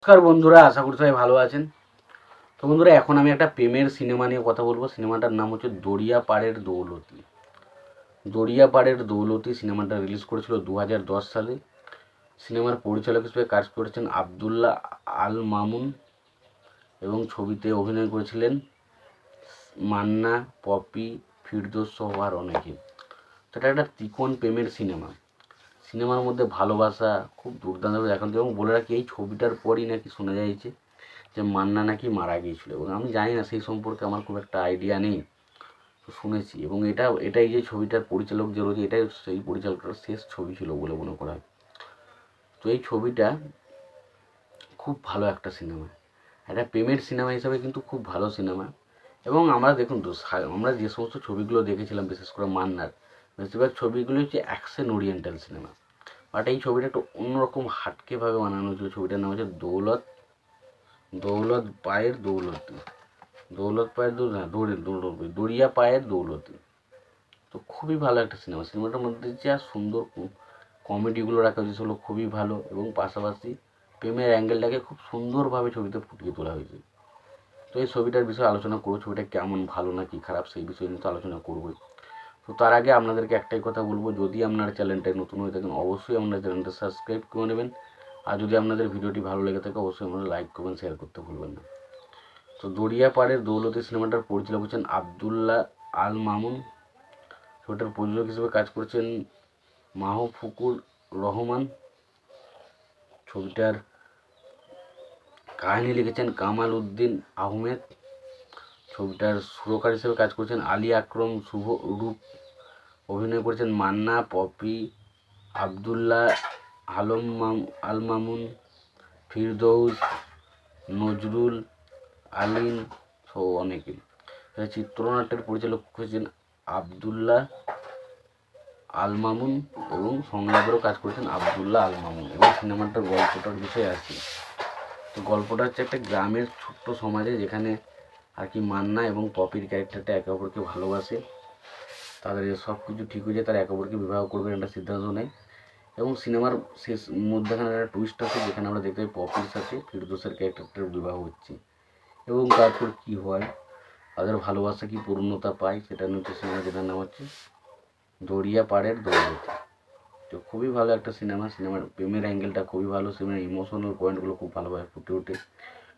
নমস্কার বন্ধুরা, আশা করি সবাই ভালো আছেন। তো বন্ধুরা, এখন আমি একটা প্রেমের সিনেমা নিয়ে কথা বলবো। সিনেমাটার নাম হচ্ছে দরিয়া পাড়ের দৌলতি। দরিয়া পাড়ের দৌলতি সিনেমাটা রিলিজ করেছিল 2010 সালে। সিনেমার পরিচালক হিসেবে কাজ করেছেন আবদুল্লাহ আল মামুন এবং ছবিতে অভিনয় করেছিলেন মান্না, পপি, ফিরদৌস সহ আর অনেকে। তো এটা একটা ত্রিকোণ প্রেমের সিনেমা। সিনেমার মধ্যে ভালোবাসা খুব দুর্দান্ত দেখানো। এবং বলে রাখি, এই ছবিটার পরই নাকি শোনা যাচ্ছে যে মান্না নাকি মারা গিয়েছিল, এবং আমি জানি না, সেই সম্পর্কে আমার খুব একটা আইডিয়া নেই, তো শুনেছি। এবং এটাই যে ছবিটার পরিচালক যে রয়েছে, এটাই সেই পরিচালকের শেষ ছবি ছিল বলে মনে করা হয়। তো এই ছবিটা খুব ভালো একটা সিনেমা, একটা প্রেমের সিনেমা হিসাবে কিন্তু খুব ভালো সিনেমা। এবং আমরা দেখুন তো, আমরা যে সমস্ত ছবিগুলো দেখেছিলাম, বিশেষ করে মান্নার বেশিরভাগ ছবিগুলো হচ্ছে অ্যাকশন ওরিয়েন্টাল সিনেমা। বাট এই ছবিটা একটু অন্যরকম হাটকেভাবে বানানো হয়েছিল। ছবিটার নাম হচ্ছে দৌলত পায়ের দৌলতি। দরিয়া পায়ের দৌলতি। তো খুবই ভালো একটা সিনেমা। সিনেমাটার মধ্যে যা সুন্দর কমেডিগুলো রাখা হয়েছে সেগুলো খুবই ভালো, এবং পাশাপাশি প্রেমের অ্যাঙ্গেলটাকে খুব সুন্দরভাবে ছবিতে ফুটিয়ে তোলা হয়েছে। তো এই ছবিটার বিষয়ে আলোচনা করবো, ছবিটা কেমন, ভালো না কি খারাপ, সেই বিষয়ে নিয়ে তো আলোচনা করবোই। তো তার আগে আপনাদেরকে একটাই কথা বলবো, যদি আপনারা চ্যানেলটায় নতুন হয়ে থাকেন অবশ্যই আপনারা চ্যানেলটা সাবস্ক্রাইব করে নেবেন। আর যদি আপনাদের ভিডিওটি ভালো লেগে থাকে অবশ্যই আপনারা লাইক করবেন, শেয়ার করতে ভুলবেন না। তো দরিয়া পাড়ের দৌলতি সিনেমাটার পরিচালক হচ্ছেন আবদুল্লাহ আল মামুন। ছবিটার প্রযোজক হিসেবে কাজ করছেন মাহফুকুর রহমান। ছবিটার কাহিনী লিখেছেন কামাল উদ্দিন আহমেদ। ছবিটার সুরকার হিসেবে কাজ করছেন আলী আকরম শুভ রূপ। অভিনয় করেছেন মান্না, পপি, আবদুল্লাহ আল মামুন, ফিরদৌস, নজরুল, আলিন সহ অনেকে। চিত্রনাট্যের পরিচালক হয়েছেন আবদুল্লাহ আল মামুন, এবং সংলাপেরও কাজ করেছেন আবদুল্লাহ আল মামুন। এবং সিনেমাটার গল্পটার বিষয়ে আছে। তো গল্পটা হচ্ছে একটা গ্রামের ছোট্ট সমাজে, যেখানে আর কি মান্না এবং পপির ক্যারেক্টারটা একে অপরকে ভালোবাসে। তাদের সব কিছু ঠিক হয়ে যায়, তারা একে অপরকে বিবাহ করবেন একটা সিদ্ধান্ত নেয়। এবং সিনেমার শেষ মধ্যখানে একটা টুইস্ট আছে, যেখানে আমরা দেখতে পাই পপির সাথে ফিরদৌসের ক্যারেক্টারটার বিবাহ হচ্ছে। এবং তারপর কি হয়, তাদের ভালোবাসা কি পূর্ণতা পায়, সেটা নিয়ে হচ্ছে সিনেমা, যেটার নাম হচ্ছে দরিয়া পাড়ের দৌলতি। তো খুবই ভালো একটা সিনেমা। সিনেমার প্রেমের অ্যাঙ্গেলটা খুবই ভালো, সিনেমার ইমোশনাল পয়েন্টগুলো খুব ভালোভাবে ফুটে ওঠে,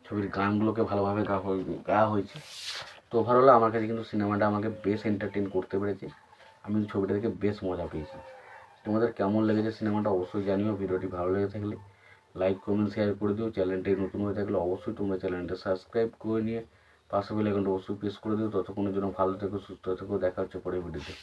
ছবির গানগুলোকে ভালোভাবে গাওয়া হয়েছে। তো ওভারঅল আমার কাছে কিন্তু সিনেমাটা আমাকে বেশ এন্টারটেন করতে পেরেছে। আমি ছবিটা দেখে বেশ মজা পেয়েছি। তোমাদের কেমন লেগেছে সিনেমাটা অবশ্যই জানিও। ভিডিওটি ভালো লেগে থাকলে লাইক কমেন্ট শেয়ার করে দিও। চ্যানেলটি নতুন হয়ে থাকলে অবশ্যই তোমরা চ্যানেলটা সাবস্ক্রাইব করে নিয়ে পাশে বেল আইকনটা অবশ্যই প্রেস করে দিও। ততক্ষণের জন্য ভালো থেকো, সুস্থ থেকো, দেখা হচ্ছে পরের ভিডিওতে।